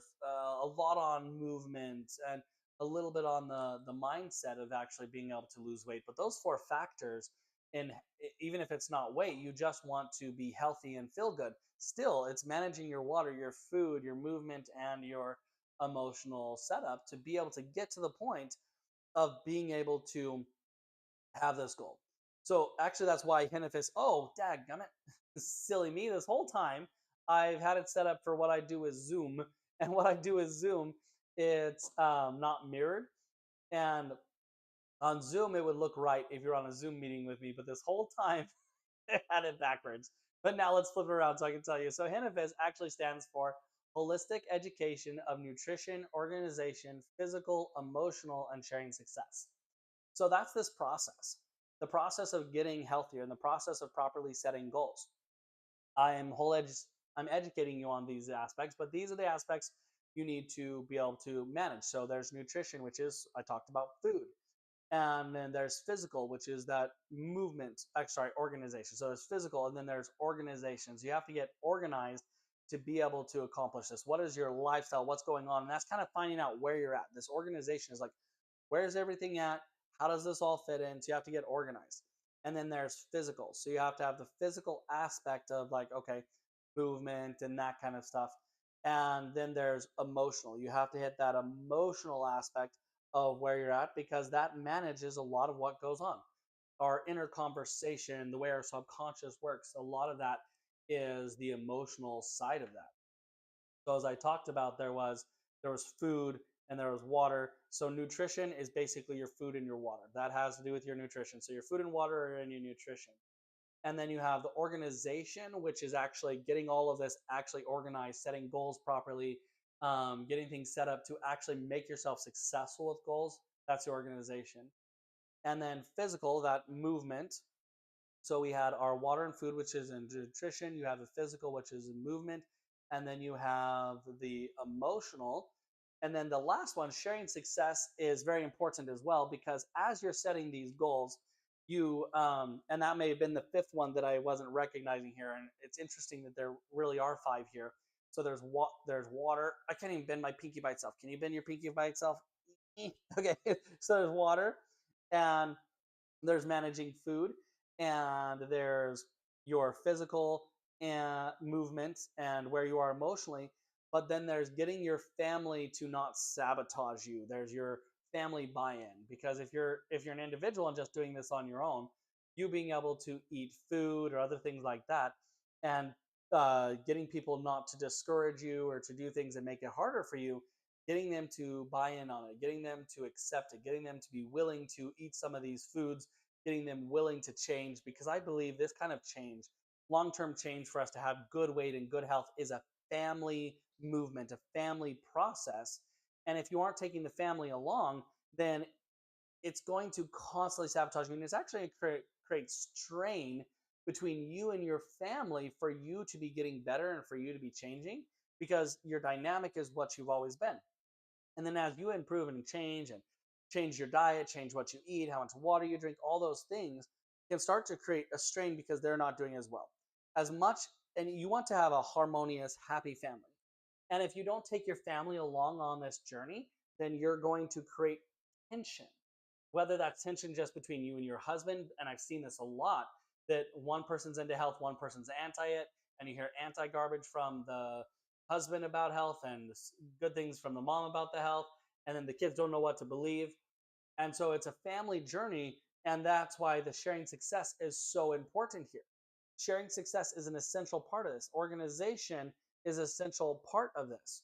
a lot on movement, and a little bit on the mindset of actually being able to lose weight. But those four factors, and even if it's not weight, you just want to be healthy and feel good. Still, it's managing your water, your food, your movement, and your emotional setup to be able to get to the point of being able to have this goal. So actually, that's why Hinifis. Oh, dadgummit, silly me! This whole time, I've had it set up for what I do is Zoom, and what I do is Zoom. It's not mirrored, and on Zoom it would look right if you're on a Zoom meeting with me. But this whole time, I had it backwards. But now let's flip it around so I can tell you. So HINAFIS actually stands for Holistic Education of Nutrition, Organization, Physical, Emotional, and Sharing Success. So that's this process, the process of getting healthier and the process of properly setting goals. I am whole I'm educating you on these aspects, but these are the aspects you need to be able to manage. So there's nutrition, which is I talked about food, and then there's physical, which is that movement. Sorry, organization. So there's physical, and then there's organizations. You have to get organized to be able to accomplish this. What is your lifestyle? What's going on? And that's kind of finding out where you're at. This organization is like, where's everything at? How does this all fit in? So you have to get organized. And then there's physical. So you have to have the physical aspect of like, okay, movement and that kind of stuff. And then there's emotional. You have to hit that emotional aspect of where you're at because that manages a lot of what goes on. Our inner conversation, the way our subconscious works, a lot of that is the emotional side of that. So as I talked about, there was food and there was water. So nutrition is basically your food and your water. That has to do with your nutrition. So your food and water are in your nutrition. And then you have the organization, which is actually getting all of this actually organized, setting goals properly, getting things set up to actually make yourself successful with goals. That's the organization. And then physical, that movement. So we had our water and food, which is in nutrition. You have the physical, which is in movement. And then you have the emotional. And then the last one, sharing success, is very important as well because as you're setting these goals, and that may have been the fifth one that I wasn't recognizing here. And it's interesting that there really are five here. So there's water. I can't even bend my pinky by itself. Can you bend your pinky by itself? Okay. So there's water, and there's managing food, and there's your physical and movements and where you are emotionally, but then there's getting your family to not sabotage you. There's your family buy-in, because if you're an individual and just doing this on your own, you being able to eat food or other things like that, and getting people not to discourage you or to do things that make it harder for you, getting them to buy in on it, getting them to accept it, getting them to be willing to eat some of these foods, getting them willing to change. Because I believe this kind of change, long term change for us to have good weight and good health, is a family movement, a family process. And if you aren't taking the family along, then it's going to constantly sabotage you. And it's actually create strain between you and your family for you to be getting better and for you to be changing, because your dynamic is what you've always been. And then as you improve and change your diet, change what you eat, how much water you drink, all those things can start to create a strain because they're not doing as well. As much, and you want to have a harmonious, happy family. And if you don't take your family along on this journey, then you're going to create tension. Whether that's tension just between you and your husband, and I've seen this a lot, that one person's into health, one person's anti it, and you hear anti garbage from the husband about health and good things from the mom about the health, and then the kids don't know what to believe. And so it's a family journey, and that's why the sharing success is so important here. Sharing success is an essential part of this. Organization is an essential part of this.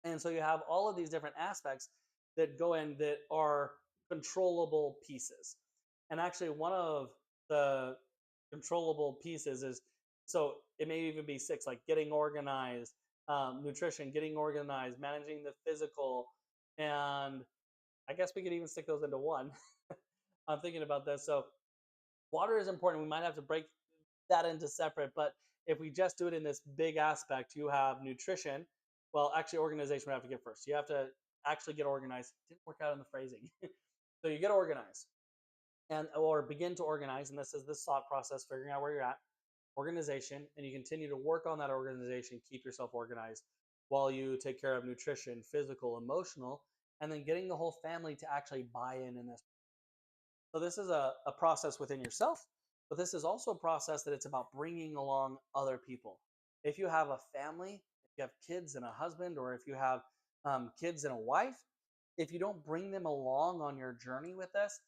And so you have all of these different aspects that go in that are controllable pieces. And actually, one of the controllable pieces is So it may even be six, like getting organized, nutrition, getting organized, managing the physical, and I guess we could even stick those into one. I'm thinking about this. So water is important. We might have to break that into separate, but if we just do it in this big aspect, you have nutrition. Well, actually, organization we have to get first. You have to actually get organized. Didn't work out in the phrasing. So you get organized and or begin to organize, and this is this thought process, figuring out where you're at, organization, and you continue to work on that organization, keep yourself organized while you take care of nutrition, physical, emotional, and then getting the whole family to actually buy in this. So this is a process within yourself, but this is also a process that it's about bringing along other people. If you have a family, if you have kids and a husband, or if you have kids and a wife, if you don't bring them along on your journey with this,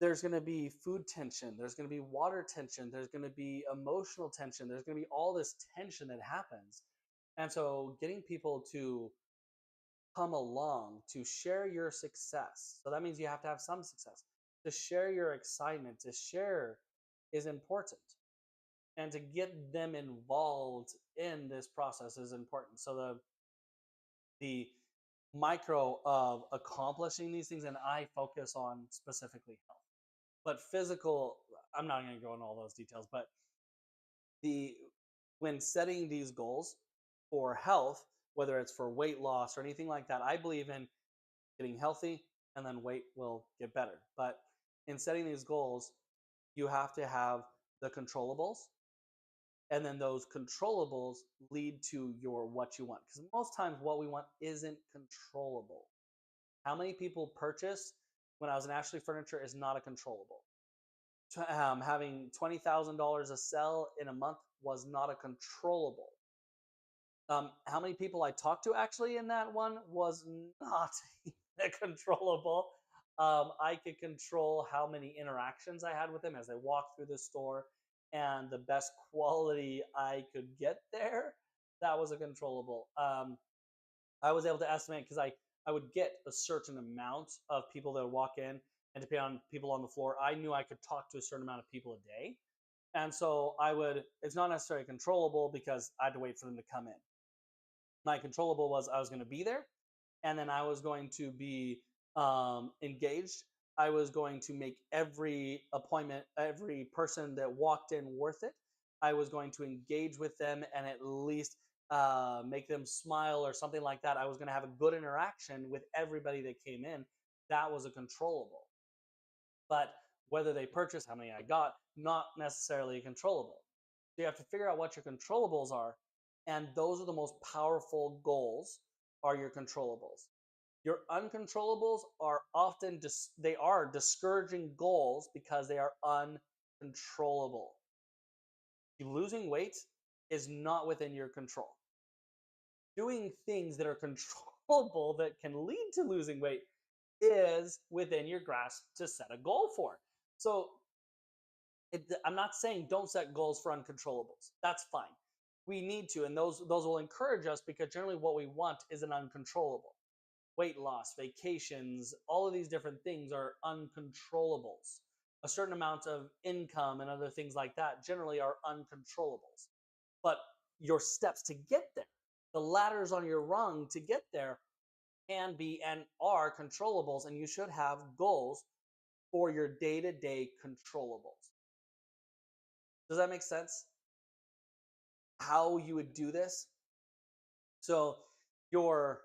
there's going to be food tension, there's going to be water tension, there's going to be emotional tension, there's going to be all this tension that happens. And so getting people to come along to share your success, so that means you have to have some success, to share your excitement, to share is important, and to get them involved in this process is important. So the micro of accomplishing these things, and I focus on specifically health, but physical, I'm not going to go into all those details, but the when setting these goals for health, whether it's for weight loss or anything like that, I believe in getting healthy and then weight will get better. But in setting these goals, you have to have the controllables, and then those controllables lead to your what you want, because most times what we want isn't controllable. How many people purchased when I was in Ashley Furniture is not a controllable. Having $20,000 a sell in a month was not a controllable. How many people I talked to actually in that one was not controllable. I could control how many interactions I had with them as they walked through the store, and the best quality I could get there. That was a controllable. I was able to estimate because I would get a certain amount of people that would walk in, and depending on people on the floor, I knew I could talk to a certain amount of people a day. And so I would, it's not necessarily controllable because I had to wait for them to come in. My controllable was I was going to be there, and then I was going to be engaged. I was going to make every appointment, every person that walked in worth it. I was going to engage with them and at least make them smile or something like that. I was going to have a good interaction with everybody that came in. That was a controllable. But whether they purchase, how many I got, not necessarily controllable. So you have to figure out what your controllables are, and those are the most powerful goals. Are your controllables? Your uncontrollables are often they are discouraging goals because they are uncontrollable. Losing weight is not within your control. Doing things that are controllable that can lead to losing weight is within your grasp to set a goal for. So I'm not saying don't set goals for uncontrollables. That's fine. We need to, and those will encourage us because generally what we want is an uncontrollable. Weight loss, vacations, all of these different things are uncontrollables. A certain amount of income and other things like that generally are uncontrollables. But your steps to get there, the ladders on your rung to get there, can be and are controllables, and you should have goals for your day-to-day controllables. Does that make sense? How you would do this? So your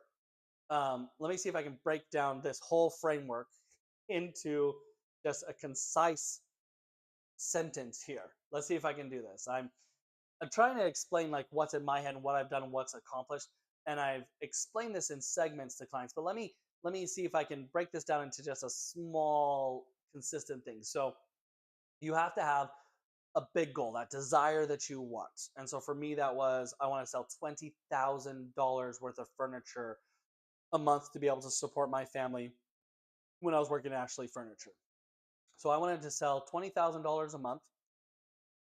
let me see if I can break down this whole framework into just a concise sentence here. Let's see if I can do this. I'm trying to explain like what's in my head and what I've done and what's accomplished, and I've explained this in segments to clients. But let me see if I can break this down into just a small consistent thing. So you have to have a big goal, that desire that you want. And so for me, that was I want to sell $20,000 worth of furniture a month to be able to support my family when I was working at Ashley Furniture. So I wanted to sell $20,000 a month,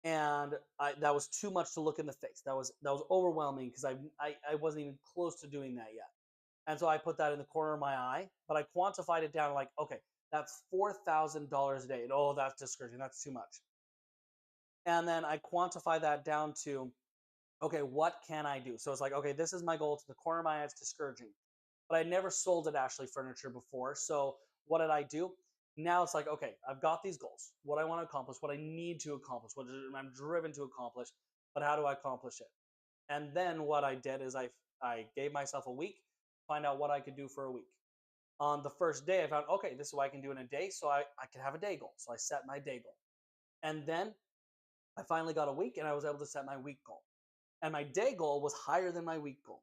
and that was too much to look in the face. That was overwhelming because I wasn't even close to doing that yet. And so I put that in the corner of my eye, but I quantified it down like, okay, that's $4,000 a day. And oh, that's discouraging. That's too much. And then I quantify that down to, okay, what can I do? So it's like, okay, this is my goal to the corner of my eye. It's discouraging. But I never sold at Ashley Furniture before. So what did I do? Now it's like, okay, I've got these goals, what I want to accomplish, what I need to accomplish, what I'm driven to accomplish, but how do I accomplish it? And then what I did is I gave myself a week, find out what I could do for a week. On the first day, I found, okay, this is what I can do in a day. So I can have a day goal. So I set my day goal. And then I finally got a week and I was able to set my week goal. And my day goal was higher than my week goal.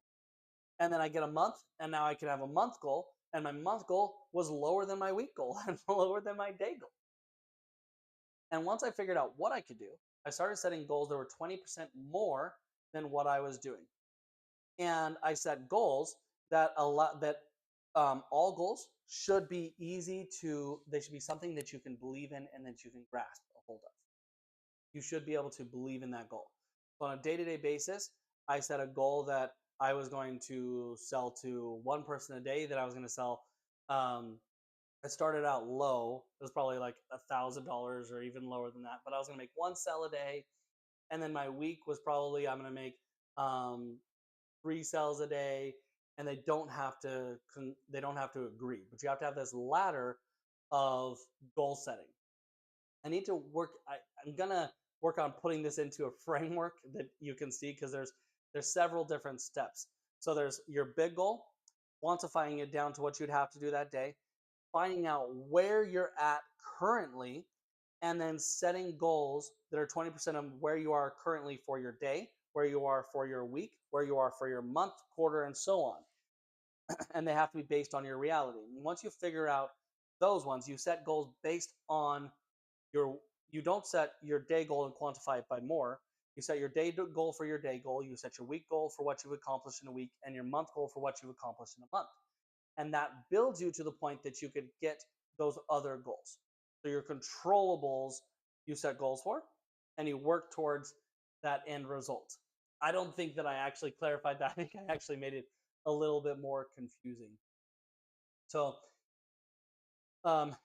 And then I get a month, and now I can have a month goal, and my month goal was lower than my week goal and lower than my day goal. And once I figured out what I could do, I started setting goals that were 20% more than what I was doing. And I set goals that all goals should be easy to, they should be something that you can believe in and that you can grasp a hold of. You should be able to believe in that goal. So on a day-to-day basis, I set a goal that I was going to sell to one person a day, that I was going to sell. I started out low. It was probably like $1,000 or even lower than that, but I was going to make one sell a day. And then my week was probably, I'm going to make um, 3 sales a day. And they don't have to agree, but you have to have this ladder of goal setting. I need to work. I'm gonna work on putting this into a framework that you can see, because there's several different steps. So there's your big goal, quantifying it down to what you'd have to do that day, finding out where you're at currently, and then setting goals that are 20% of where you are currently for your day, where you are for your week, where you are for your month, quarter, and so on. And they have to be based on your reality. And once you figure out those ones, you set goals based on your, you don't set your day goal and quantify it by more. You set your day goal for your day goal, you set your week goal for what you accomplish in a week, and your month goal for what you accomplish in a month. And that builds you to the point that you could get those other goals. So your controllables, you set goals for, and you work towards that end result. I don't think that I actually clarified that. I think I actually made it a little bit more confusing. So um,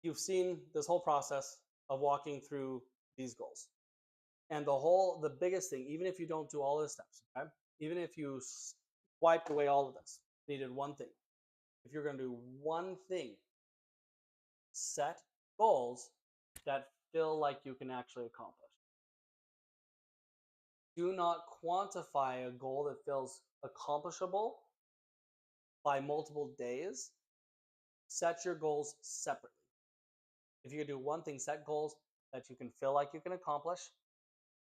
you've seen this whole process of walking through these goals. And the biggest thing, even if you don't do all the steps, okay, even if you wiped away all of this, needed one thing. If you're going to do one thing, set goals that feel like you can actually accomplish. Do not quantify a goal that feels accomplishable by multiple days. Set your goals separately. If you can do one thing, set goals that you can feel like you can accomplish,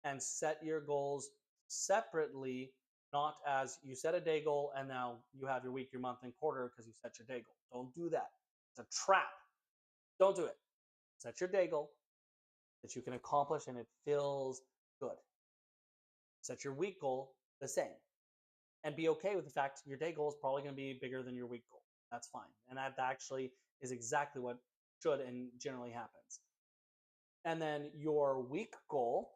and set your goals separately, not as you set a day goal and now you have your week, your month, and quarter because you set your day goal. Don't do that. It's a trap. Don't do it. Set your day goal that you can accomplish and it feels good. Set your week goal the same. And be okay with the fact your day goal is probably going to be bigger than your week goal. That's fine. And that actually is exactly what should and generally happens. And then your week goal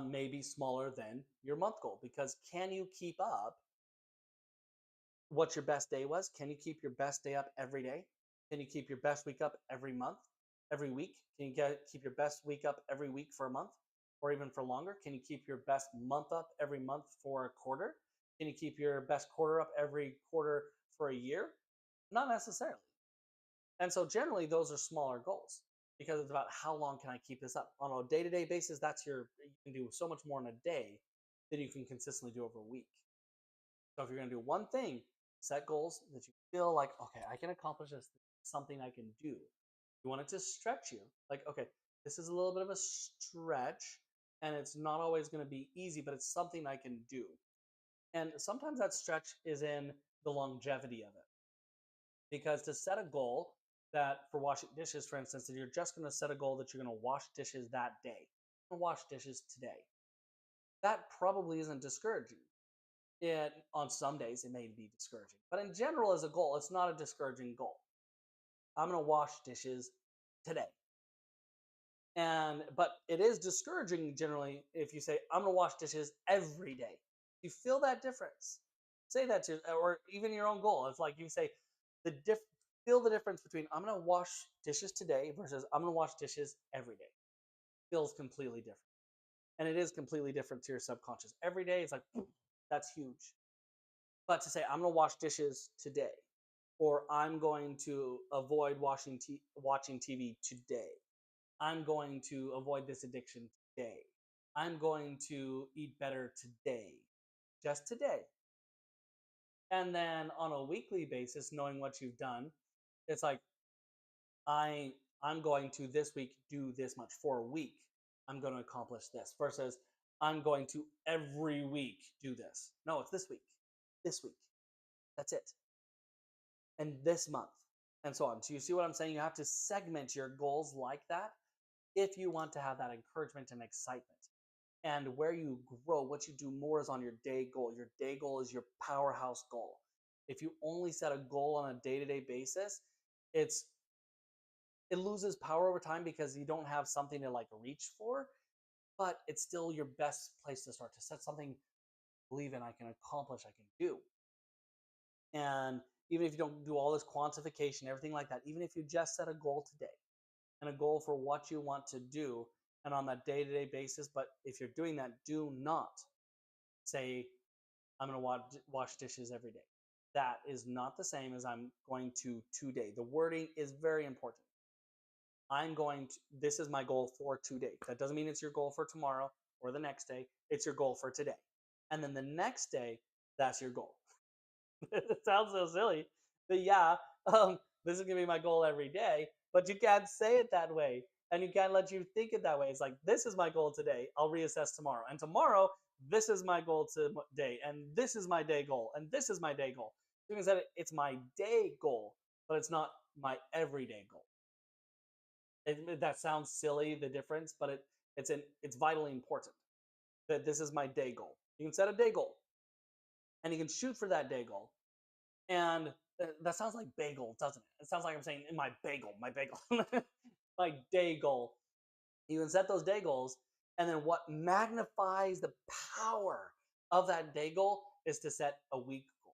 may be smaller than your month goal, because can you keep up what your best day was? Can you keep your best day up every day? Can you keep your best week up every month, every week? Can you keep your best week up every week for a month, or even for longer? Can you keep your best month up every month for a quarter? Can you keep your best quarter up every quarter for a year? Not necessarily. And so generally those are smaller goals, because it's about how long can I keep this up on a day-to-day basis. You can do so much more in a day than you can consistently do over a week. So if you're going to do one thing, set goals that you feel like, okay, I can accomplish this, something I can do. You want it to stretch you, like, okay, this is a little bit of a stretch and it's not always going to be easy, but it's something I can do. And sometimes that stretch is in the longevity of it. Because to set a goal that, for washing dishes, for instance, that you're just going to set a goal that you're going to wash dishes that day, I'm going to wash dishes today, that probably isn't discouraging. On some days it may be discouraging, but in general, as a goal, it's not a discouraging goal. I'm going to wash dishes today. But it is discouraging generally if you say, I'm going to wash dishes every day. You feel that difference. Say that to, or even your own goal. It's like you say, Feel the difference between I'm going to wash dishes today versus I'm going to wash dishes every day. Feels completely different. And it is completely different to your subconscious. Every day it's like, that's huge. But to say, I'm going to wash dishes today, or I'm going to avoid watching TV today, I'm going to avoid this addiction today, I'm going to eat better today, just today. And then on a weekly basis, knowing what you've done, it's like, I I'm going to this week do this much for a week. I'm going to accomplish this versus I'm going to every week do this. No, it's this week. This week. That's it. And this month. And so on. So you see what I'm saying? You have to segment your goals like that if you want to have that encouragement and excitement. And where you grow, what you do more is on your day goal. Your day goal is your powerhouse goal. If you only set a goal on a day-to-day basis, it's it loses power over time because you don't have something to like reach for, but it's still your best place to start, to set something believe in, I can accomplish, I can do. And even if you don't do all this quantification, everything like that, even if you just set a goal today and a goal for what you want to do and on that day-to-day basis, but if you're doing that, do not say I'm going to wash dishes every day. That is not the same as I'm going to today. The wording is very important. This is my goal for today. That doesn't mean it's your goal for tomorrow or the next day. It's your goal for today. And then the next day, that's your goal. It sounds so silly, but yeah, this is gonna be my goal every day. But you can't say it that way, and you can't let you think it that way. It's like, this is my goal today. I'll reassess tomorrow, and tomorrow this is my goal today, and this is my day goal, and this is my day goal. You can say it's my day goal, but it's not my everyday goal. That sounds silly, the difference, but it's vitally important that this is my day goal. You can set a day goal, and you can shoot for that day goal. And that sounds like bagel, doesn't it? It sounds like I'm saying in my bagel, my day goal. You can set those day goals, and then what magnifies the power of that day goal is to set a week goal.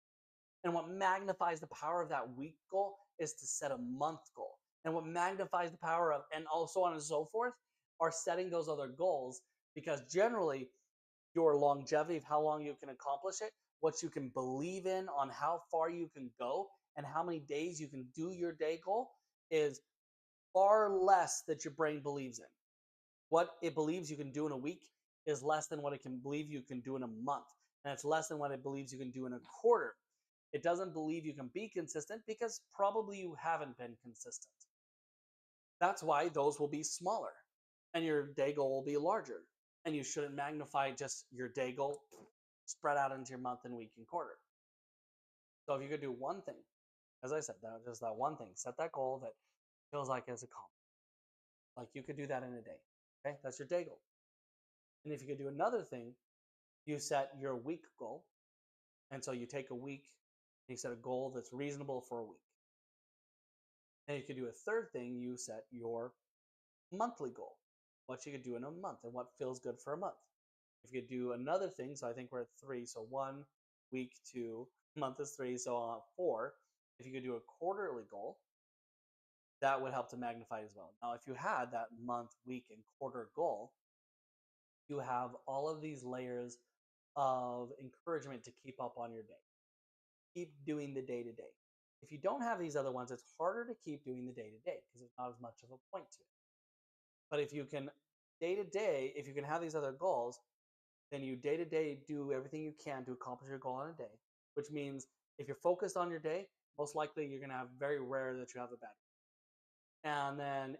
And what magnifies the power of that week goal is to set a month goal. And what magnifies the power of, and so on and so forth, are setting those other goals, because generally your longevity of how long you can accomplish it, what you can believe in on how far you can go, and how many days you can do your day goal is far less that your brain believes in. What it believes you can do in a week is less than what it can believe you can do in a month. And it's less than what it believes you can do in a quarter. It doesn't believe you can be consistent because probably you haven't been consistent. That's why those will be smaller and your day goal will be larger. And you shouldn't magnify just your day goal spread out into your month and week and quarter. So if you could do one thing, as I said, just that one thing, set that goal that feels like it's accomplished. Like you could do that in a day. Okay, that's your day goal. And if you could do another thing, you set your week goal. And so you take a week and you set a goal that's reasonable for a week. And you could do a third thing, you set your monthly goal, what you could do in a month and what feels good for a month. If you could do another thing, so I think we're at 3, so 1 week, 2 month is 3, so 4. If you could do a quarterly goal, that would help to magnify as well. Now, if you had that month, week, and quarter goal, you have all of these layers of encouragement to keep up on your day. Keep doing the day to day. If you don't have these other ones, it's harder to keep doing the day to day because there's not as much of a point to it. But if you can day to day, if you can have these other goals, then you day to day do everything you can to accomplish your goal in a day, which means if you're focused on your day, most likely you're going to have very rare that you have a bad day. And then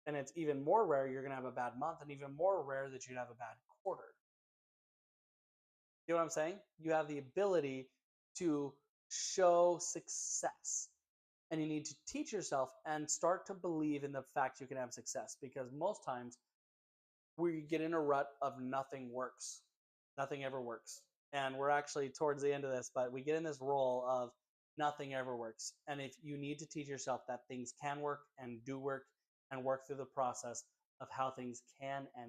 and it's even more rare you're going to have a bad month, and even more rare that you'd have a bad quarter. You know what I'm saying? You have the ability to show success, and you need to teach yourself and start to believe in the fact you can have success, because most times we get in a rut of nothing works. Nothing ever works. And we're actually towards the end of this, but we get in this role of nothing ever works. And if you need to teach yourself that things can work and do work, and work through the process of how things can and